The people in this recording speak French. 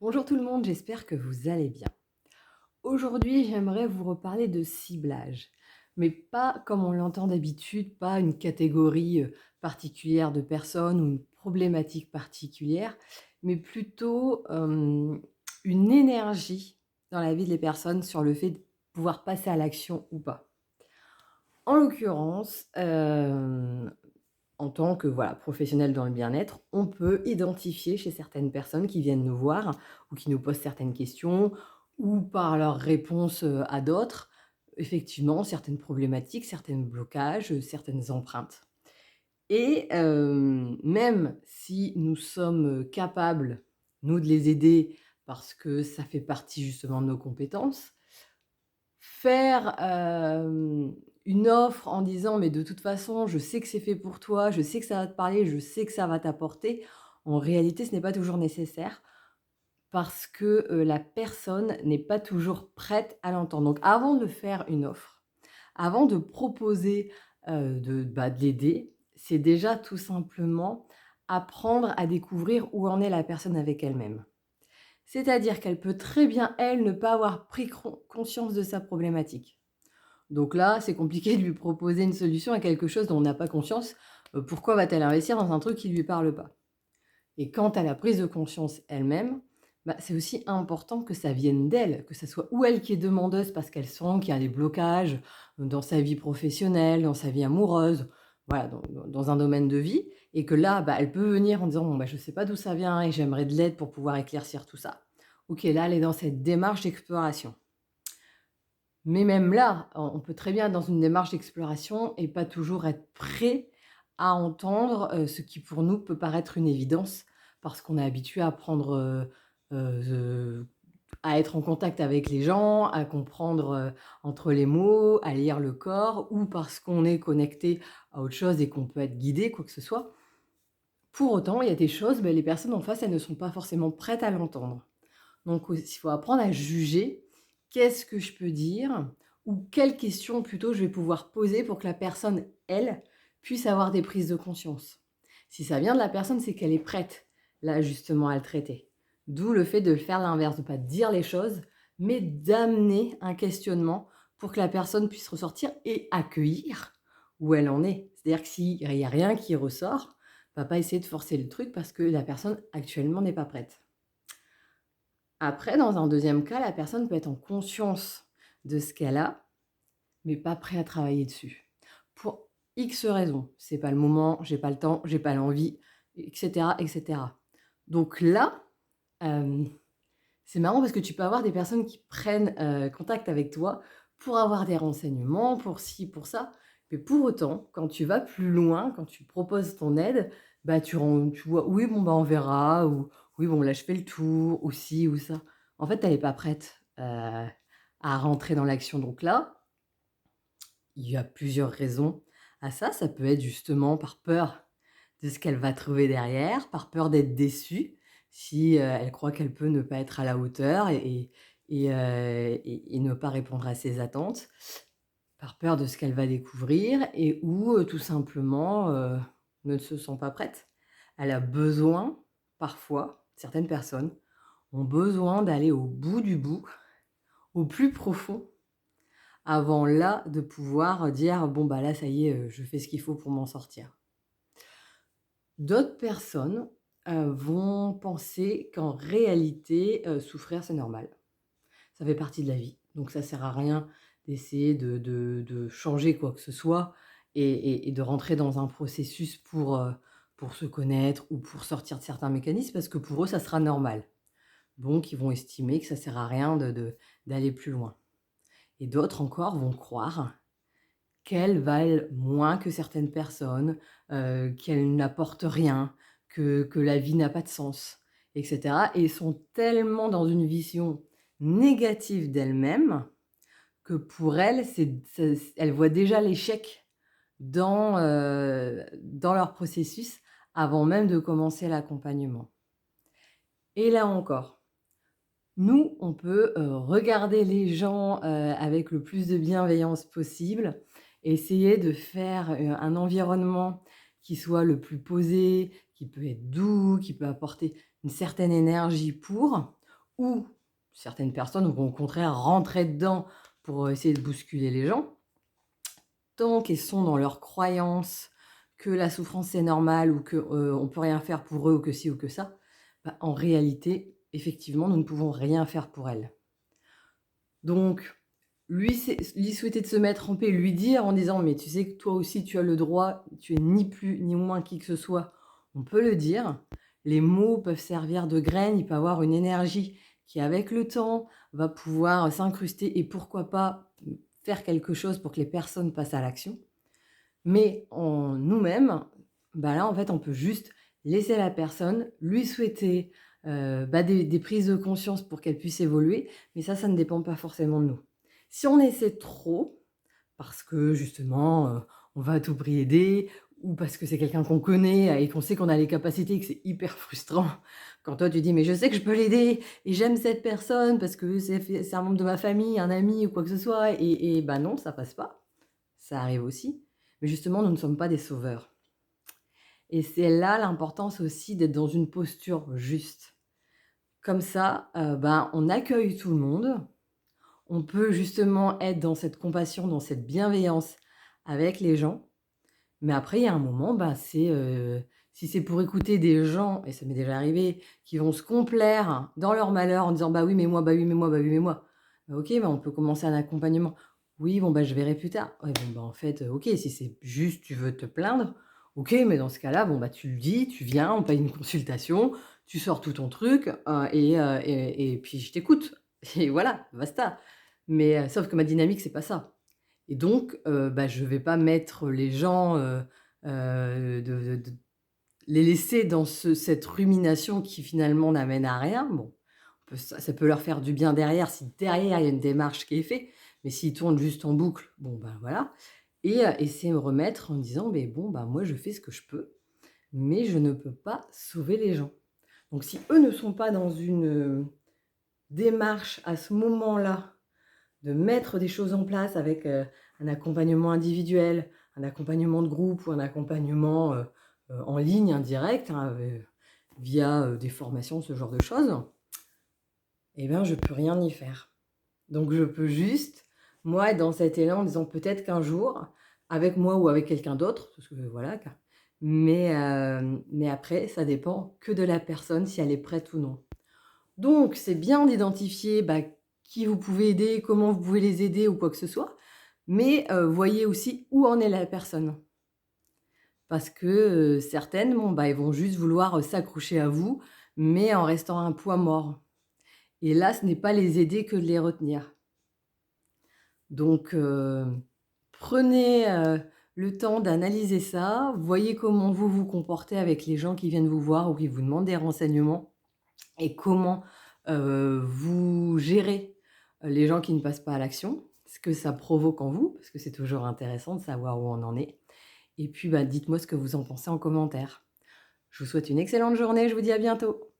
Bonjour tout le monde, j'espère que vous allez bien. Aujourd'hui, j'aimerais vous reparler de ciblage, mais pas comme on l'entend d'habitude, pas une catégorie particulière de personnes ou une problématique particulière, mais plutôt une énergie dans la vie des personnes sur le fait de pouvoir passer à l'action ou pas. En l'occurrence, en tant que voilà, professionnel dans le bien-être, on peut identifier chez certaines personnes qui viennent nous voir ou qui nous posent certaines questions ou par leurs réponses, à d'autres, effectivement, certaines problématiques, certains blocages, certaines empreintes et même si nous sommes, capables, nous, de les aider parce que ça fait partie justement de nos compétences, faire, une offre en disant: «Mais de toute façon, je sais que c'est fait pour toi, je sais que ça va te parler, je sais que ça va t'apporter». En réalité, ce n'est pas toujours nécessaire parce que, la personne n'est pas toujours prête à l'entendre. Donc avant de faire une offre, avant de proposer, de l'aider, c'est déjà tout simplement apprendre à découvrir où en est la personne avec elle-même. C'est-à-dire qu'elle peut très bien, elle, ne pas avoir pris conscience de sa problématique. Donc là, c'est compliqué de lui proposer une solution à quelque chose dont on n'a pas conscience. Pourquoi va-t-elle investir dans un truc qui ne lui parle pas? Et quant à la prise de conscience elle-même, bah, c'est aussi important que ça vienne d'elle, que ça soit ou elle qui est demandeuse parce qu'elle sent qu'il y a des blocages dans sa vie professionnelle, dans sa vie amoureuse, voilà, dans un domaine de vie, et que là, bah, elle peut venir en disant: «Bon, bah, je ne sais pas d'où ça vient et j'aimerais de l'aide pour pouvoir éclaircir tout ça». OK, là, elle est dans cette démarche d'exploration. Mais même là, on peut très bien être dans une démarche d'exploration et pas toujours être prêt à entendre, ce qui pour nous peut paraître une évidence parce qu'on est habitué à prendre, ze à être en contact avec les gens, à comprendre, entre les mots, à lire le corps ou parce qu'on est connecté à autre chose et qu'on peut être guidé, quoi que ce soit. Pour autant, il y a des choses, beh, les personnes en face, elles ne sont pas forcément prêtes à l'entendre. Donc il faut apprendre à juger qu'est-ce que je peux dire ou quelles questions plutôt je vais pouvoir poser pour que la personne, elle, puisse avoir des prises de conscience. Si ça vient de la personne, c'est qu'elle est prête, là, justement, à le traiter. D'où le fait de faire l'inverse, de ne pas dire les choses, mais d'amener un questionnement pour que la personne puisse ressortir et accueillir où elle en est. C'est-à-dire que s'il n'y a rien qui ressort, va pas essayer de forcer le truc parce que la personne actuellement n'est pas prête. Après, dans un deuxième cas, la personne peut être en conscience de ce qu'elle a, mais pas prêt à travailler dessus. Pour X raisons. C'est pas le moment, j'ai pas le temps, j'ai pas l'envie, et cetera, et cetera. Donc là, hem, c'est marrant parce que tu peux avoir des personnes qui prennent, contact avec toi pour avoir des renseignements, pour ci, pour ça. Mais pour autant, quand tu vas plus loin, quand tu proposes ton aide, bah, tu vois: «Oui, bon, bah, on verra» ou «Oui, bon, là, je fais le tour» ou ci ou ça. En fait, elle est pas prête, à rentrer dans l'action. Donc là, il y a plusieurs raisons à ça. Ça peut être justement par peur de ce qu'elle va trouver derrière, par peur d'être déçue si, elle croit qu'elle peut ne pas être à la hauteur et ne pas répondre à ses attentes, par peur de ce qu'elle va découvrir et ou, tout simplement, ne se sent pas prête. Elle a besoin, parfois, certaines personnes ont besoin d'aller au bout du bout, au plus profond, avant là, de pouvoir dire: «Bon, bah, là, ça y est, je fais ce qu'il faut pour m'en sortir». D'autres personnes, vont penser qu'en réalité, souffrir, c'est normal. Ça fait partie de la vie, donc ça sert à rien d'essayer de changer quoi que ce soit et de rentrer dans un processus pour se connaître ou pour sortir de certains mécanismes parce que pour eux, ça sera normal. Donc ils vont estimer que ça sert à rien d'aller plus loin et d'autres encore vont croire qu'elles valent moins que certaines personnes, qu'elles n'apportent rien, que la vie n'a pas de sens et cetera et sont tellement dans une vision négative d'elles-mêmes que pour elles, elles voient déjà l'échec dans leur processus avant même de commencer l'accompagnement. Et là encore, nous, on peut, regarder les gens, avec le plus de bienveillance possible, essayer de faire, un environnement qui soit le plus posé, qui peut être doux, qui peut apporter une certaine énergie pour, ou certaines personnes vont au contraire rentrer dedans pour essayer de bousculer les gens. Tant qu'elles sont dans leur croyance que la souffrance c'est normal ou que, on peut rien faire pour eux ou que ci ou que ça, bah, en réalité, effectivement, nous ne pouvons rien faire pour elles. Donc lui souhaiter de se mettre en paix, lui dire en disant: «Mais tu sais que toi aussi tu as le droit, tu es ni plus ni moins qui que ce soit», on peut le dire. Les mots peuvent servir de graines, il peut avoir une énergie qui avec le temps va pouvoir s'incruster et pourquoi pas, faire quelque chose pour que les personnes passent à l'action. Mais en nous-mêmes, bah, là, en fait, on peut juste laisser la personne, lui souhaiter, bah, des prises de conscience pour qu'elle puisse évoluer, mais ça ne dépend pas forcément de nous. Si on essaie trop, parce que justement, on va à tout prix aider ou parce que c'est quelqu'un qu'on connaît et qu'on sait qu'on a les capacités et que c'est hyper frustrant quand toi tu dis: «Mais je sais que je peux l'aider et j'aime cette personne parce que c'est un membre de ma famille, un ami ou quoi que ce soit» et bah, non, ça passe pas. Ça arrive aussi, mais justement, nous ne sommes pas des sauveurs et c'est là l'importance aussi d'être dans une posture juste. Comme ça, ben, on accueille tout le monde, on peut justement être dans cette compassion, dans cette bienveillance avec les gens, mais après il y a un moment, bah, si c'est pour écouter des gens et ça m'est déjà arrivé, qui vont se complaire dans leur malheur en disant: «Bah oui, mais moi, bah oui, mais moi, bah oui, mais moi». Bah OK, bah, on peut commencer un accompagnement. «Oui, bon, bah, je verrai plus tard». Ouais, bon, bah, en fait, OK, si c'est juste tu veux te plaindre, OK, mais dans ce cas-là, bon, bah, tu le dis, tu viens, on paye une consultation, tu sors tout ton truc, et puis je t'écoute et voilà, basta. Mais sauf que ma dynamique, c'est pas ça. Et donc, bah, je vais pas mettre les gens, de les laisser dans cette rumination qui finalement n'amène à rien. Bon, ça peut leur faire du bien derrière, si derrière il y a une démarche qui est faite, mais s'ils tournent juste en boucle, bon, ben, voilà et c'est me remettre en disant: «Beh, bon, bah, moi je fais ce que je peux, mais je ne peux pas sauver les gens». Donc si eux ne sont pas dans une, démarche à ce moment-là de mettre des choses en place avec, un accompagnement individuel, un accompagnement de groupe ou un accompagnement, en ligne, indirect, hein, via, des formations, ce genre de choses, et ben, je peux rien y faire. Donc je peux juste, moi, être dans cet élan en disant: «Peut-être qu'un jour, avec moi ou avec quelqu'un d'autre», parce que voilà, mais après ça dépend que de la personne si elle est prête ou non. Donc c'est bien d'identifier, bah, qui vous pouvez aider, comment vous pouvez les aider ou quoi que ce soit, mais voyez aussi où en est la personne. Parce que, certaines, bon, bah, elles vont juste vouloir, s'accrocher à vous, mais en restant un poids mort et là, ce n'est pas les aider que de les retenir. Donc prenez, le temps d'analyser ça, voyez comment vous vous comportez avec les gens qui viennent vous voir ou qui vous demandent des renseignements et comment, vous gérez, les gens qui ne passent pas à l'action, ce que ça provoque en vous, parce que c'est toujours intéressant de savoir où on en est et puis, bah, dites-moi ce que vous en pensez en commentaire. Je vous souhaite une excellente journée, je vous dis à bientôt.